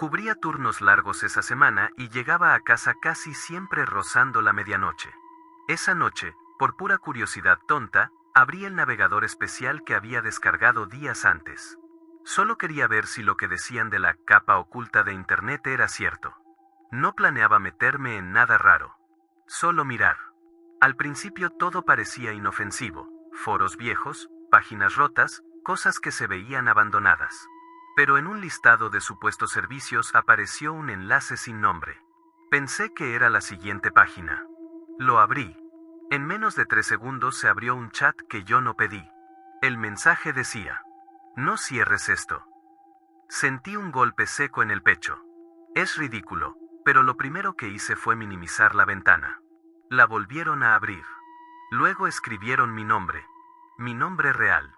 Cubría turnos largos esa semana y llegaba a casa casi siempre rozando la medianoche. Esa noche, por pura curiosidad tonta, abrí el navegador especial que había descargado días antes. Solo quería ver si lo que decían de la capa oculta de Internet era cierto. No planeaba meterme en nada raro. Solo mirar. Al principio todo parecía inofensivo: foros viejos, páginas rotas, cosas que se veían abandonadas. Pero en un listado de supuestos servicios apareció un enlace sin nombre. Pensé que era la siguiente página. Lo abrí. En menos de 3 segundos se abrió un chat que yo no pedí. El mensaje decía: no cierres esto. Sentí un golpe seco en el pecho. Es ridículo, pero lo primero que hice fue minimizar la ventana. La volvieron a abrir. Luego escribieron mi nombre real.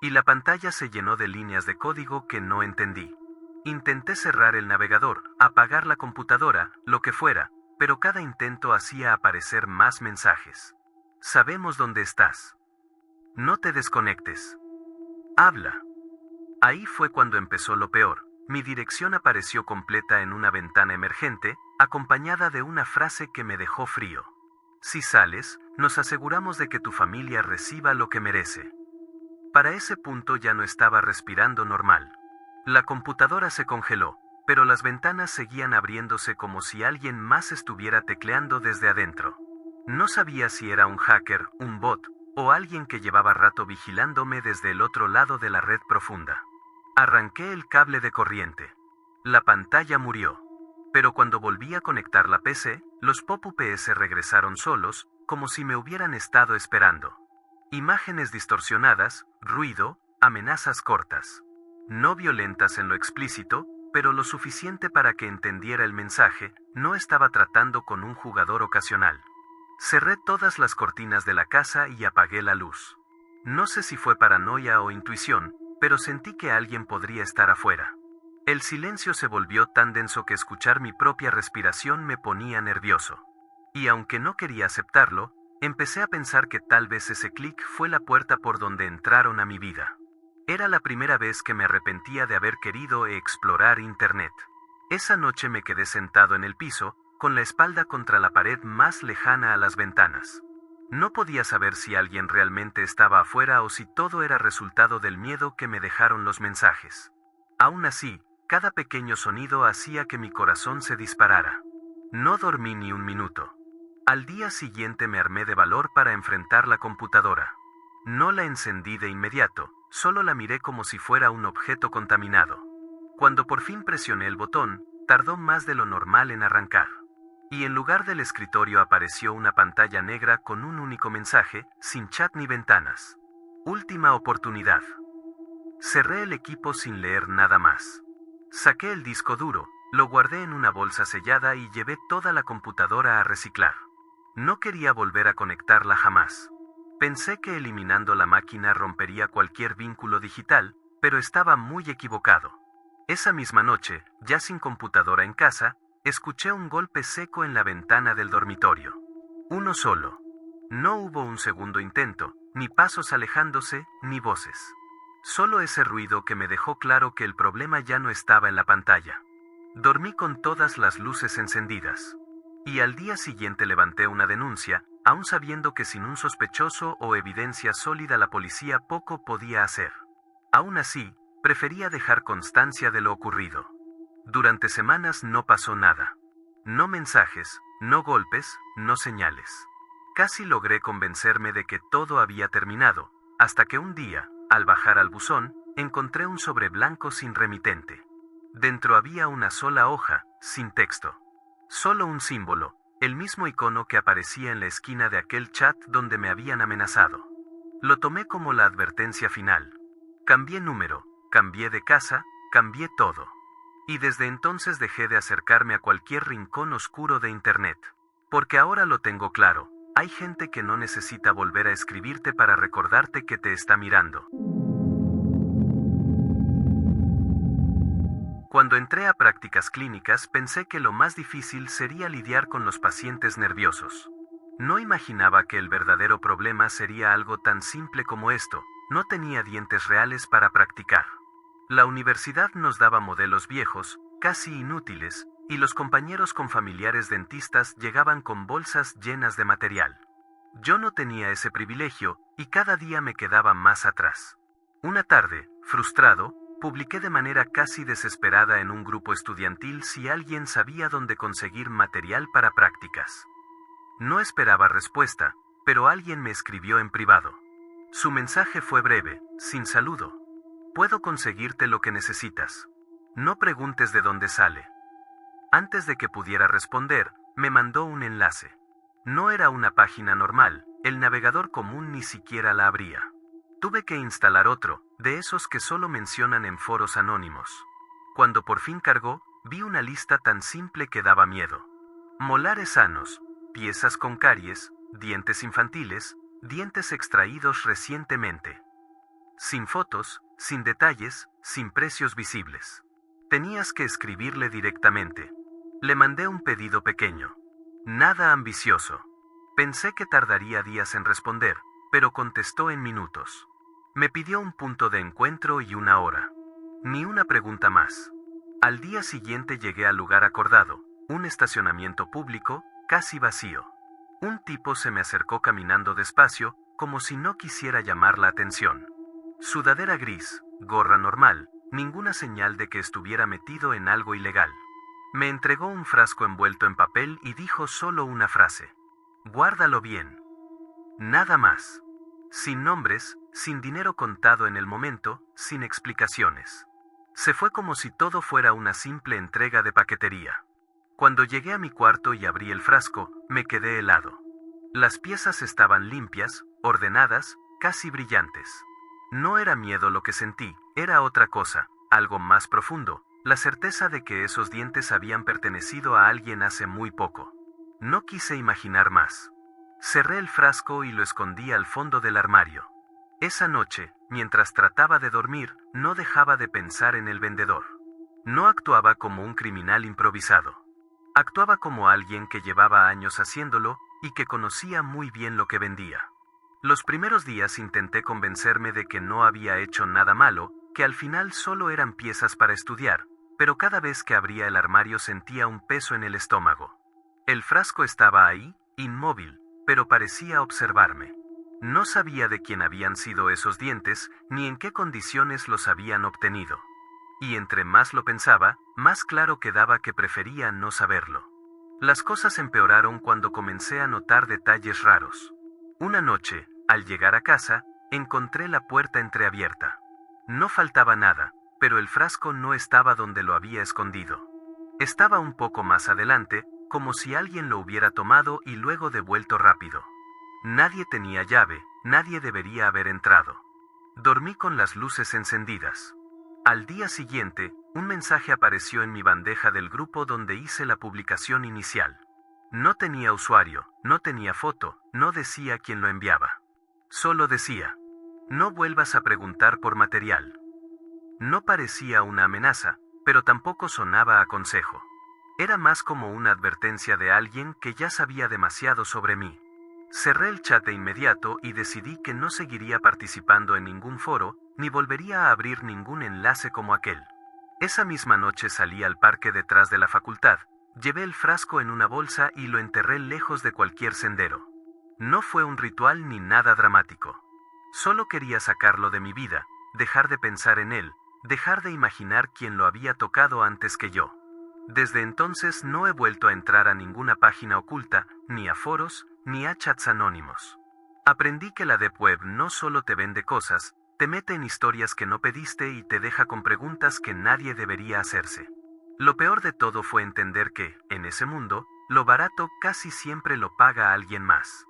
Y la pantalla se llenó de líneas de código que no entendí. Intenté cerrar el navegador, apagar la computadora, lo que fuera, pero cada intento hacía aparecer más mensajes. Sabemos dónde estás. No te desconectes. Habla. Ahí fue cuando empezó lo peor. Mi dirección apareció completa en una ventana emergente, acompañada de una frase que me dejó frío. Si sales, nos aseguramos de que tu familia reciba lo que merece. Para ese punto ya no estaba respirando normal. La computadora se congeló, pero las ventanas seguían abriéndose como si alguien más estuviera tecleando desde adentro. No sabía si era un hacker, un bot, o alguien que llevaba rato vigilándome desde el otro lado de la red profunda. Arranqué el cable de corriente. La pantalla murió. Pero cuando volví a conectar la PC, los pop-ups regresaron solos, como si me hubieran estado esperando. Imágenes distorsionadas, ruido, amenazas cortas. No violentas en lo explícito, pero lo suficiente para que entendiera el mensaje: no estaba tratando con un jugador ocasional. Cerré todas las cortinas de la casa y apagué la luz. No sé si fue paranoia o intuición, pero sentí que alguien podría estar afuera. El silencio se volvió tan denso que escuchar mi propia respiración me ponía nervioso. Y aunque no quería aceptarlo, empecé a pensar que tal vez ese clic fue la puerta por donde entraron a mi vida. Era la primera vez que me arrepentía de haber querido explorar Internet. Esa noche me quedé sentado en el piso, con la espalda contra la pared más lejana a las ventanas. No podía saber si alguien realmente estaba afuera o si todo era resultado del miedo que me dejaron los mensajes. Aún así, cada pequeño sonido hacía que mi corazón se disparara. No dormí ni un minuto. Al día siguiente me armé de valor para enfrentar la computadora. No la encendí de inmediato, solo la miré como si fuera un objeto contaminado. Cuando por fin presioné el botón, tardó más de lo normal en arrancar. Y en lugar del escritorio apareció una pantalla negra con un único mensaje, sin chat ni ventanas. Última oportunidad. Cerré el equipo sin leer nada más. Saqué el disco duro, lo guardé en una bolsa sellada y llevé toda la computadora a reciclar. No quería volver a conectarla jamás. Pensé que eliminando la máquina rompería cualquier vínculo digital, pero estaba muy equivocado. Esa misma noche, ya sin computadora en casa, escuché un golpe seco en la ventana del dormitorio. Uno solo. No hubo un segundo intento, ni pasos alejándose, ni voces. Solo ese ruido que me dejó claro que el problema ya no estaba en la pantalla. Dormí con todas las luces encendidas. Y al día siguiente levanté una denuncia, aún sabiendo que sin un sospechoso o evidencia sólida la policía poco podía hacer. Aún así, prefería dejar constancia de lo ocurrido. Durante semanas no pasó nada. No mensajes, no golpes, no señales. Casi logré convencerme de que todo había terminado, hasta que un día, al bajar al buzón, encontré un sobre blanco sin remitente. Dentro había una sola hoja, sin texto. Solo un símbolo, el mismo icono que aparecía en la esquina de aquel chat donde me habían amenazado. Lo tomé como la advertencia final. Cambié número, cambié de casa, cambié todo. Y desde entonces dejé de acercarme a cualquier rincón oscuro de Internet. Porque ahora lo tengo claro, hay gente que no necesita volver a escribirte para recordarte que te está mirando. Cuando entré a prácticas clínicas pensé que lo más difícil sería lidiar con los pacientes nerviosos. No imaginaba que el verdadero problema sería algo tan simple como esto: no tenía dientes reales para practicar. La universidad nos daba modelos viejos, casi inútiles, y los compañeros con familiares dentistas llegaban con bolsas llenas de material. Yo no tenía ese privilegio, y cada día me quedaba más atrás. Una tarde, frustrado, publiqué de manera casi desesperada en un grupo estudiantil si alguien sabía dónde conseguir material para prácticas. No esperaba respuesta, pero alguien me escribió en privado. Su mensaje fue breve, sin saludo. Puedo conseguirte lo que necesitas. No preguntes de dónde sale. Antes de que pudiera responder, me mandó un enlace. No era una página normal, el navegador común ni siquiera la abría. Tuve que instalar otro, de esos que solo mencionan en foros anónimos. Cuando por fin cargó, vi una lista tan simple que daba miedo. Molares sanos, piezas con caries, dientes infantiles, dientes extraídos recientemente. Sin fotos, sin detalles, sin precios visibles. Tenías que escribirle directamente. Le mandé un pedido pequeño. Nada ambicioso. Pensé que tardaría días en responder, pero contestó en minutos. Me pidió un punto de encuentro y una hora. Ni una pregunta más. Al día siguiente llegué al lugar acordado, un estacionamiento público, casi vacío. Un tipo se me acercó caminando despacio, como si no quisiera llamar la atención. Sudadera gris, gorra normal, ninguna señal de que estuviera metido en algo ilegal. Me entregó un frasco envuelto en papel y dijo solo una frase. Guárdalo bien. Nada más. Sin nombres, sin dinero contado en el momento, sin explicaciones. Se fue como si todo fuera una simple entrega de paquetería. Cuando llegué a mi cuarto y abrí el frasco, me quedé helado. Las piezas estaban limpias, ordenadas, casi brillantes. No era miedo lo que sentí, era otra cosa, algo más profundo, la certeza de que esos dientes habían pertenecido a alguien hace muy poco. No quise imaginar más. Cerré el frasco y lo escondí al fondo del armario. Esa noche, mientras trataba de dormir, no dejaba de pensar en el vendedor. No actuaba como un criminal improvisado. Actuaba como alguien que llevaba años haciéndolo y que conocía muy bien lo que vendía. Los primeros días intenté convencerme de que no había hecho nada malo, que al final solo eran piezas para estudiar, pero cada vez que abría el armario sentía un peso en el estómago. El frasco estaba ahí, inmóvil, pero parecía observarme. No sabía de quién habían sido esos dientes, ni en qué condiciones los habían obtenido. Y entre más lo pensaba, más claro quedaba que prefería no saberlo. Las cosas empeoraron cuando comencé a notar detalles raros. Una noche, al llegar a casa, encontré la puerta entreabierta. No faltaba nada, pero el frasco no estaba donde lo había escondido. Estaba un poco más adelante, como si alguien lo hubiera tomado y luego devuelto rápido. Nadie tenía llave, nadie debería haber entrado. Dormí con las luces encendidas. Al día siguiente, un mensaje apareció en mi bandeja del grupo donde hice la publicación inicial. No tenía usuario, no tenía foto, no decía quién lo enviaba. Solo decía, no vuelvas a preguntar por material. No parecía una amenaza, pero tampoco sonaba a consejo. Era más como una advertencia de alguien que ya sabía demasiado sobre mí. Cerré el chat de inmediato y decidí que no seguiría participando en ningún foro, ni volvería a abrir ningún enlace como aquel. Esa misma noche salí al parque detrás de la facultad, llevé el frasco en una bolsa y lo enterré lejos de cualquier sendero. No fue un ritual ni nada dramático. Solo quería sacarlo de mi vida, dejar de pensar en él, dejar de imaginar quién lo había tocado antes que yo. Desde entonces no he vuelto a entrar a ninguna página oculta, ni a foros, ni a chats anónimos. Aprendí que la Deep Web no solo te vende cosas, te mete en historias que no pediste y te deja con preguntas que nadie debería hacerse. Lo peor de todo fue entender que, en ese mundo, lo barato casi siempre lo paga alguien más.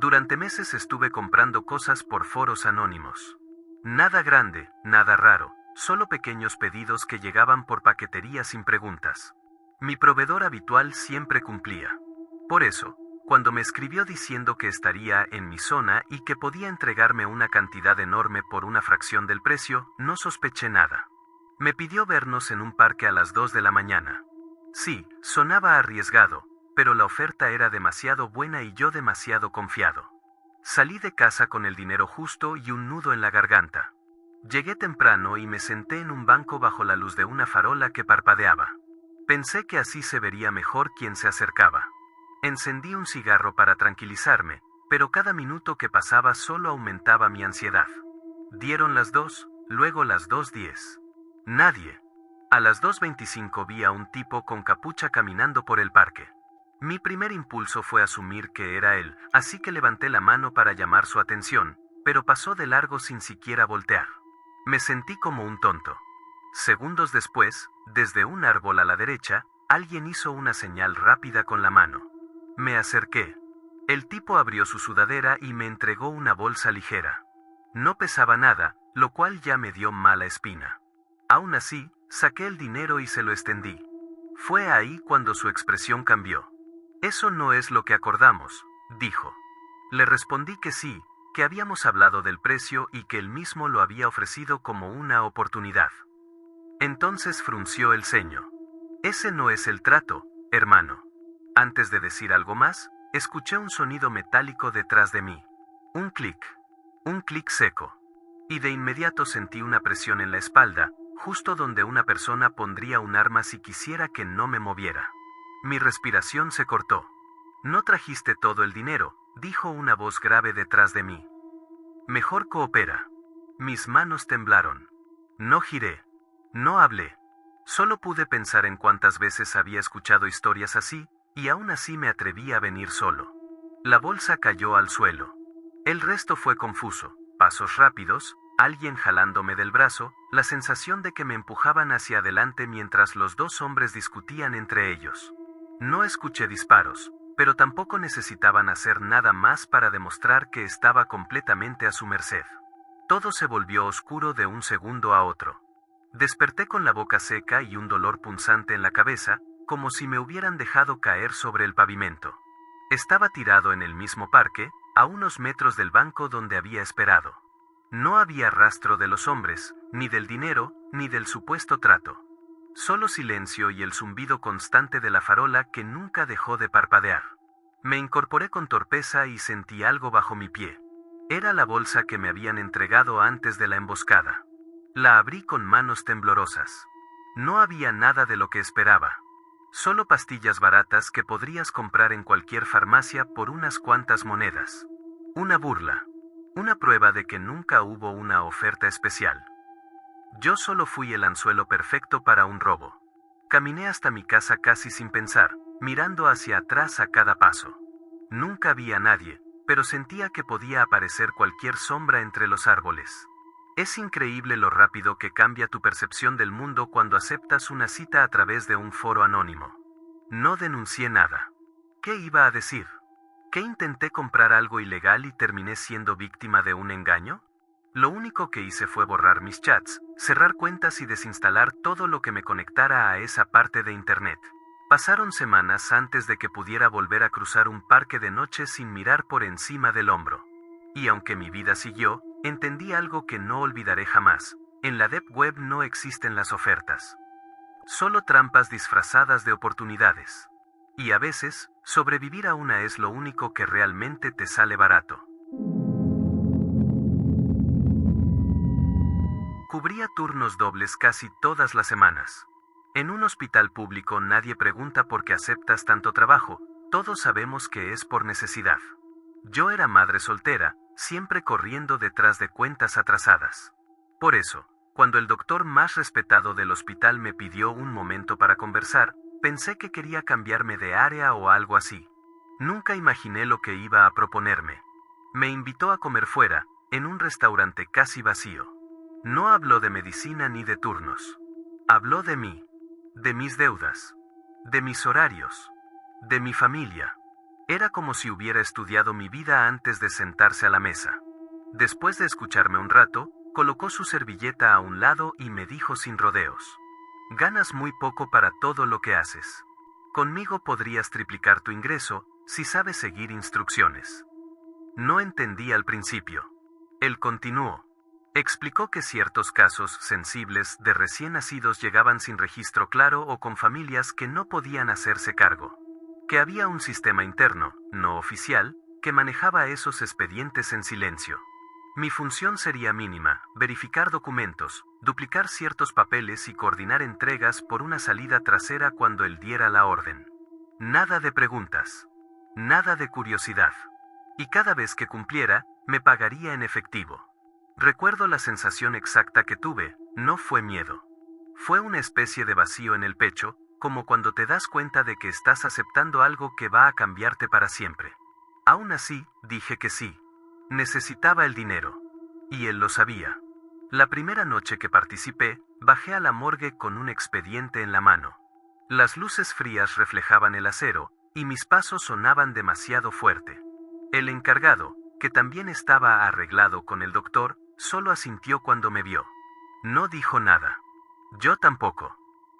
Durante meses estuve comprando cosas por foros anónimos. Nada grande, nada raro, solo pequeños pedidos que llegaban por paquetería sin preguntas. Mi proveedor habitual siempre cumplía. Por eso, cuando me escribió diciendo que estaría en mi zona y que podía entregarme una cantidad enorme por una fracción del precio, no sospeché nada. Me pidió vernos en un parque a las 2 de la mañana. Sí, sonaba arriesgado, pero la oferta era demasiado buena y yo demasiado confiado. Salí de casa con el dinero justo y un nudo en la garganta. Llegué temprano y me senté en un banco bajo la luz de una farola que parpadeaba. Pensé que así se vería mejor quien se acercaba. Encendí un cigarro para tranquilizarme, pero cada minuto que pasaba solo aumentaba mi ansiedad. Dieron las 2, luego las 2:10. Nadie. A las 2:25 vi a un tipo con capucha caminando por el parque. Mi primer impulso fue asumir que era él, así que levanté la mano para llamar su atención, pero pasó de largo sin siquiera voltear. Me sentí como un tonto. Segundos después, desde un árbol a la derecha, alguien hizo una señal rápida con la mano. Me acerqué. El tipo abrió su sudadera y me entregó una bolsa ligera. No pesaba nada, lo cual ya me dio mala espina. Aún así, saqué el dinero y se lo extendí. Fue ahí cuando su expresión cambió. «Eso no es lo que acordamos», dijo. Le respondí que sí, que habíamos hablado del precio y que él mismo lo había ofrecido como una oportunidad. Entonces frunció el ceño. «Ese no es el trato, hermano». Antes de decir algo más, escuché un sonido metálico detrás de mí. Un clic seco. Y de inmediato sentí una presión en la espalda, justo donde una persona pondría un arma si quisiera que no me moviera. Mi respiración se cortó. «No trajiste todo el dinero», dijo una voz grave detrás de mí. «Mejor coopera». Mis manos temblaron. No giré. No hablé. Solo pude pensar en cuántas veces había escuchado historias así, y aún así me atreví a venir solo. La bolsa cayó al suelo. El resto fue confuso. Pasos rápidos, alguien jalándome del brazo, la sensación de que me empujaban hacia adelante mientras los dos hombres discutían entre ellos. No escuché disparos, pero tampoco necesitaban hacer nada más para demostrar que estaba completamente a su merced. Todo se volvió oscuro de un segundo a otro. Desperté con la boca seca y un dolor punzante en la cabeza, como si me hubieran dejado caer sobre el pavimento. Estaba tirado en el mismo parque, a unos metros del banco donde había esperado. No había rastro de los hombres, ni del dinero, ni del supuesto trato. Solo silencio y el zumbido constante de la farola que nunca dejó de parpadear. Me incorporé con torpeza y sentí algo bajo mi pie. Era la bolsa que me habían entregado antes de la emboscada. La abrí con manos temblorosas. No había nada de lo que esperaba. Solo pastillas baratas que podrías comprar en cualquier farmacia por unas cuantas monedas. Una burla. Una prueba de que nunca hubo una oferta especial. Yo solo fui el anzuelo perfecto para un robo. Caminé hasta mi casa casi sin pensar, mirando hacia atrás a cada paso. Nunca vi a nadie, pero sentía que podía aparecer cualquier sombra entre los árboles. Es increíble lo rápido que cambia tu percepción del mundo cuando aceptas una cita a través de un foro anónimo. No denuncié nada. ¿Qué iba a decir? ¿Que intenté comprar algo ilegal y terminé siendo víctima de un engaño? Lo único que hice fue borrar mis chats, cerrar cuentas y desinstalar todo lo que me conectara a esa parte de internet. Pasaron semanas antes de que pudiera volver a cruzar un parque de noche sin mirar por encima del hombro. Y aunque mi vida siguió, entendí algo que no olvidaré jamás. En la Deep Web no existen las ofertas. Solo trampas disfrazadas de oportunidades. Y a veces, sobrevivir a una es lo único que realmente te sale barato. Cubría turnos dobles casi todas las semanas. En un hospital público nadie pregunta por qué aceptas tanto trabajo, todos sabemos que es por necesidad. Yo era madre soltera, siempre corriendo detrás de cuentas atrasadas. Por eso, cuando el doctor más respetado del hospital me pidió un momento para conversar, pensé que quería cambiarme de área o algo así. Nunca imaginé lo que iba a proponerme. Me invitó a comer fuera, en un restaurante casi vacío. No habló de medicina ni de turnos. Habló de mí, de mis deudas, de mis horarios, de mi familia. Era como si hubiera estudiado mi vida antes de sentarse a la mesa. Después de escucharme un rato, colocó su servilleta a un lado y me dijo sin rodeos: «Ganas muy poco para todo lo que haces. Conmigo podrías triplicar tu ingreso, si sabes seguir instrucciones». No entendí al principio. Él continuó. Explicó que ciertos casos sensibles de recién nacidos llegaban sin registro claro o con familias que no podían hacerse cargo. Que había un sistema interno, no oficial, que manejaba esos expedientes en silencio. Mi función sería mínima: verificar documentos, duplicar ciertos papeles y coordinar entregas por una salida trasera cuando él diera la orden. Nada de preguntas. Nada de curiosidad. Y cada vez que cumpliera, me pagaría en efectivo. Recuerdo la sensación exacta que tuve. No fue miedo. Fue una especie de vacío en el pecho, como cuando te das cuenta de que estás aceptando algo que va a cambiarte para siempre. Aún así, dije que sí. Necesitaba el dinero. Y él lo sabía. La primera noche que participé, bajé a la morgue con un expediente en la mano. Las luces frías reflejaban el acero, y mis pasos sonaban demasiado fuerte. El encargado, que también estaba arreglado con el doctor, solo asintió cuando me vio. No dijo nada. Yo tampoco.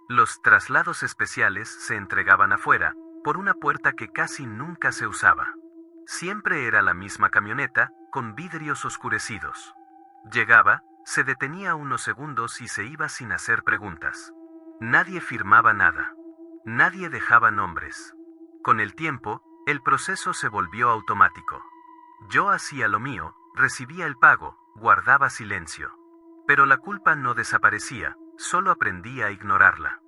Los traslados especiales se entregaban afuera, por una puerta que casi nunca se usaba. Siempre era la misma camioneta, con vidrios oscurecidos. Llegaba, se detenía unos segundos y se iba sin hacer preguntas. Nadie firmaba nada. Nadie dejaba nombres. Con el tiempo, el proceso se volvió automático. Yo hacía lo mío, recibía el pago, guardaba silencio. Pero la culpa no desaparecía, solo aprendí a ignorarla.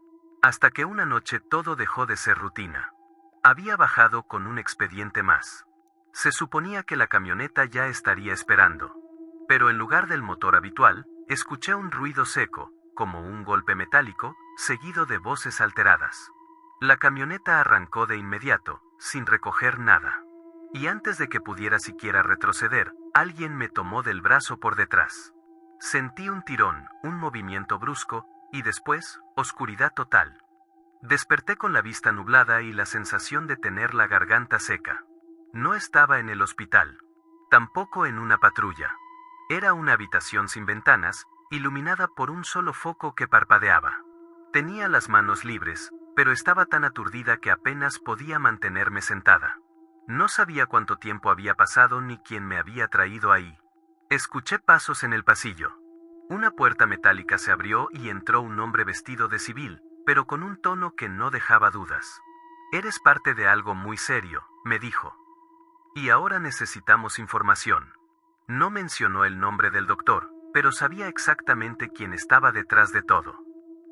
Hasta que una noche todo dejó de ser rutina. Había bajado con un expediente más. Se suponía que la camioneta ya estaría esperando. Pero en lugar del motor habitual, escuché un ruido seco, como un golpe metálico, seguido de voces alteradas. La camioneta arrancó de inmediato, sin recoger nada. Y antes de que pudiera siquiera retroceder, alguien me tomó del brazo por detrás. Sentí un tirón, un movimiento brusco, y después, oscuridad total. Desperté con la vista nublada y la sensación de tener la garganta seca. No estaba en el hospital. Tampoco en una patrulla. Era una habitación sin ventanas, iluminada por un solo foco que parpadeaba. Tenía las manos libres, pero estaba tan aturdida que apenas podía mantenerme sentada. No sabía cuánto tiempo había pasado ni quién me había traído ahí. Escuché pasos en el pasillo. Una puerta metálica se abrió y entró un hombre vestido de civil, pero con un tono que no dejaba dudas. «Eres parte de algo muy serio», me dijo. «Y ahora necesitamos información». No mencionó el nombre del doctor, pero sabía exactamente quién estaba detrás de todo.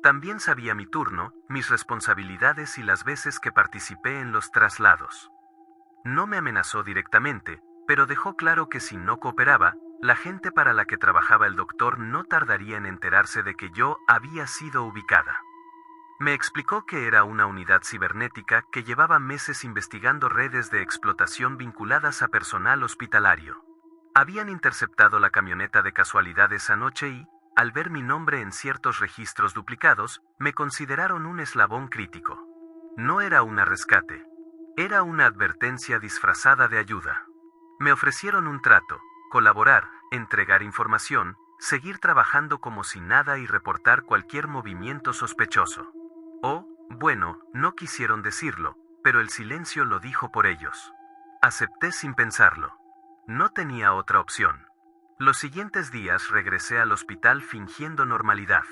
También sabía mi turno, mis responsabilidades y las veces que participé en los traslados. No me amenazó directamente, pero dejó claro que si no cooperaba, la gente para la que trabajaba el doctor no tardaría en enterarse de que yo había sido ubicada. Me explicó que era una unidad cibernética que llevaba meses investigando redes de explotación vinculadas a personal hospitalario. Habían interceptado la camioneta de casualidad esa noche y, al ver mi nombre en ciertos registros duplicados, me consideraron un eslabón crítico. No era un rescate. Era una advertencia disfrazada de ayuda. Me ofrecieron un trato: colaborar, entregar información, seguir trabajando como si nada y reportar cualquier movimiento sospechoso. Bueno, no quisieron decirlo, pero el silencio lo dijo por ellos. Acepté sin pensarlo. No tenía otra opción. Los siguientes días regresé al hospital fingiendo normalidad.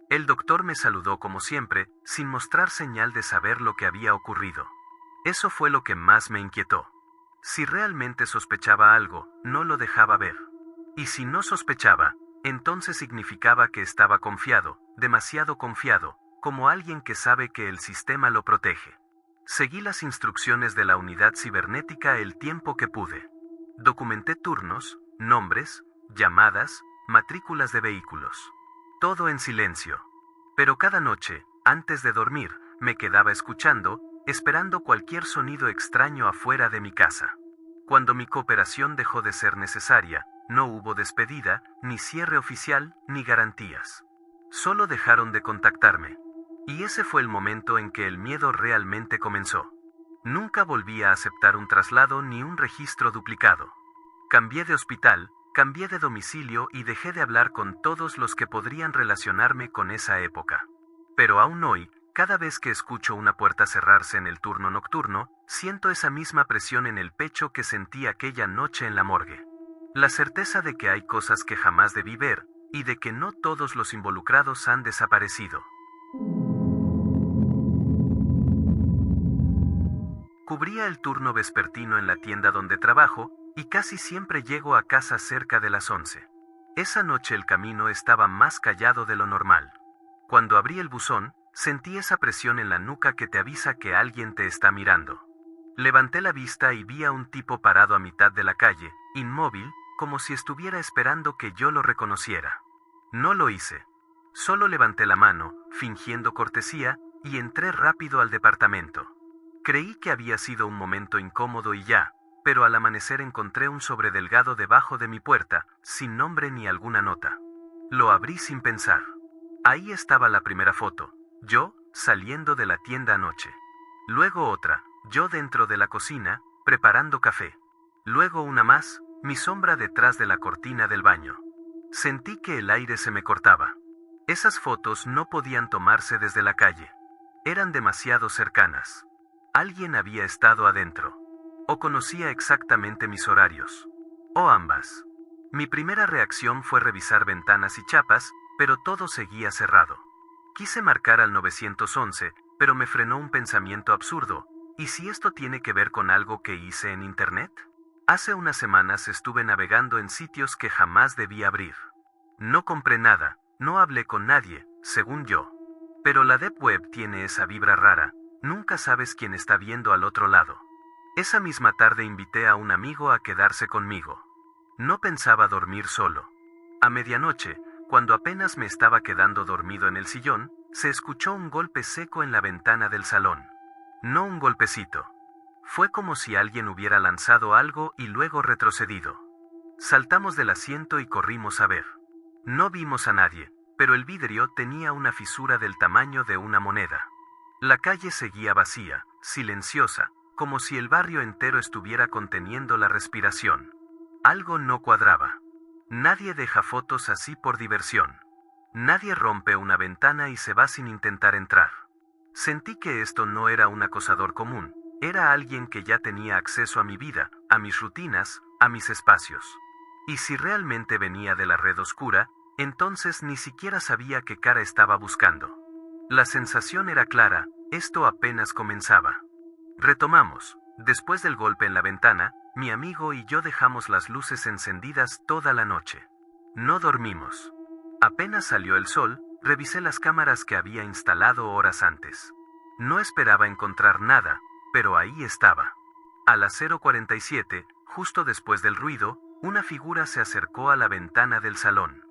El doctor me saludó como siempre, sin mostrar señal de saber lo que había ocurrido. Eso fue lo que más me inquietó. Si realmente sospechaba algo, no lo dejaba ver. Y si no sospechaba, entonces significaba que estaba confiado, demasiado confiado, como alguien que sabe que el sistema lo protege. Seguí las instrucciones de la unidad cibernética el tiempo que pude. Documenté turnos, nombres, llamadas, matrículas de vehículos. Todo en silencio. Pero cada noche, antes de dormir, me quedaba escuchando, esperando cualquier sonido extraño afuera de mi casa. Cuando mi cooperación dejó de ser necesaria, no hubo despedida, ni cierre oficial, ni garantías. Solo dejaron de contactarme. Y ese fue el momento en que el miedo realmente comenzó. Nunca volví a aceptar un traslado ni un registro duplicado. Cambié de hospital, cambié de domicilio y dejé de hablar con todos los que podrían relacionarme con esa época. Pero aún hoy, cada vez que escucho una puerta cerrarse en el turno nocturno, siento esa misma presión en el pecho que sentí aquella noche en la morgue. La certeza de que hay cosas que jamás debí ver, y de que no todos los involucrados han desaparecido. Cubría el turno vespertino en la tienda donde trabajo, y casi siempre llego a casa cerca de las 11. Esa noche el camino estaba más callado de lo normal. Cuando abrí el buzón, sentí esa presión en la nuca que te avisa que alguien te está mirando. Levanté la vista y vi a un tipo parado a mitad de la calle, inmóvil, como si estuviera esperando que yo lo reconociera. No lo hice. Solo levanté la mano, fingiendo cortesía, y entré rápido al departamento. Creí que había sido un momento incómodo y ya, pero al amanecer encontré un sobre delgado debajo de mi puerta, sin nombre ni alguna nota. Lo abrí sin pensar. Ahí estaba la primera foto, yo, saliendo de la tienda anoche. Luego otra, yo dentro de la cocina, preparando café. Luego una más, mi sombra detrás de la cortina del baño. Sentí que el aire se me cortaba. Esas fotos no podían tomarse desde la calle. Eran demasiado cercanas. Alguien había estado adentro. O conocía exactamente mis horarios. O ambas. Mi primera reacción fue revisar ventanas y chapas, pero todo seguía cerrado. Quise marcar al 911, pero me frenó un pensamiento absurdo. ¿Y si esto tiene que ver con algo que hice en Internet? Hace unas semanas estuve navegando en sitios que jamás debí abrir. No compré nada, no hablé con nadie, según yo. Pero la Deep Web tiene esa vibra rara, nunca sabes quién está viendo al otro lado. Esa misma tarde invité a un amigo a quedarse conmigo. No pensaba dormir solo. A medianoche, cuando apenas me estaba quedando dormido en el sillón, se escuchó un golpe seco en la ventana del salón. No un golpecito. Fue como si alguien hubiera lanzado algo y luego retrocedido. Saltamos del asiento y corrimos a ver. No vimos a nadie, pero el vidrio tenía una fisura del tamaño de una moneda. La calle seguía vacía, silenciosa, como si el barrio entero estuviera conteniendo la respiración. Algo no cuadraba. Nadie deja fotos así por diversión. Nadie rompe una ventana y se va sin intentar entrar. Sentí que esto no era un acosador común, era alguien que ya tenía acceso a mi vida, a mis rutinas, a mis espacios. Y si realmente venía de la red oscura, entonces ni siquiera sabía qué cara estaba buscando. La sensación era clara, esto apenas comenzaba. Retomamos. Después del golpe en la ventana, mi amigo y yo dejamos las luces encendidas toda la noche. No dormimos. Apenas salió el sol, revisé las cámaras que había instalado horas antes. No esperaba encontrar nada, pero ahí estaba. A las 0:47, justo después del ruido, una figura se acercó a la ventana del salón.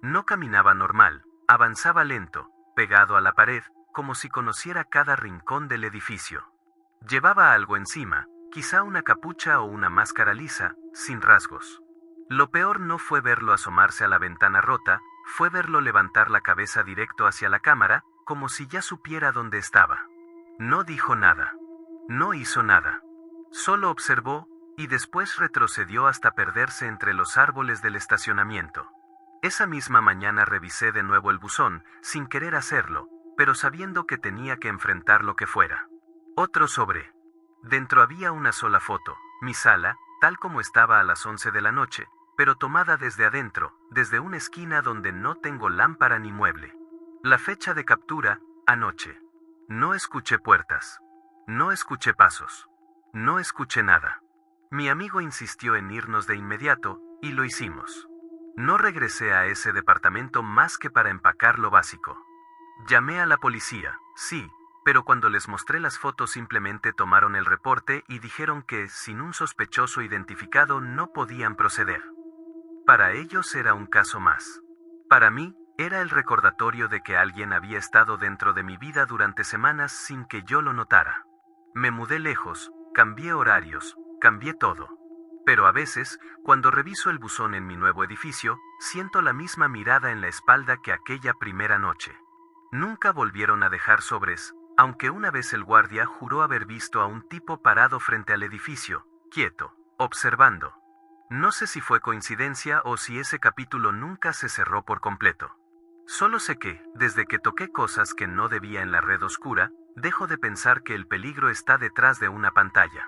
No caminaba normal, avanzaba lento, pegado a la pared, como si conociera cada rincón del edificio. Llevaba algo encima, quizá una capucha o una máscara lisa, sin rasgos. Lo peor no fue verlo asomarse a la ventana rota, fue verlo levantar la cabeza directo hacia la cámara, como si ya supiera dónde estaba. No dijo nada. No hizo nada. Solo observó, y después retrocedió hasta perderse entre los árboles del estacionamiento. Esa misma mañana revisé de nuevo el buzón, sin querer hacerlo, pero sabiendo que tenía que enfrentar lo que fuera. Otro sobre. Dentro había una sola foto, mi sala, tal como estaba a las 11 de la noche, pero tomada desde adentro, desde una esquina donde no tengo lámpara ni mueble. La fecha de captura, anoche. No escuché puertas. No escuché pasos. No escuché nada. Mi amigo insistió en irnos de inmediato, y lo hicimos. No regresé a ese departamento más que para empacar lo básico. Llamé a la policía, sí, pero cuando les mostré las fotos simplemente tomaron el reporte y dijeron que, sin un sospechoso identificado, no podían proceder. Para ellos era un caso más. Para mí, era el recordatorio de que alguien había estado dentro de mi vida durante semanas sin que yo lo notara. Me mudé lejos, cambié horarios, cambié todo. Pero a veces, cuando reviso el buzón en mi nuevo edificio, siento la misma mirada en la espalda que aquella primera noche. Nunca volvieron a dejar sobres, aunque una vez el guardia juró haber visto a un tipo parado frente al edificio, quieto, observando. No sé si fue coincidencia o si ese capítulo nunca se cerró por completo. Solo sé que, desde que toqué cosas que no debía en la red oscura, dejo de pensar que el peligro está detrás de una pantalla.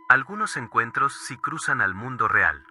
Algunos encuentros sí cruzan al mundo real.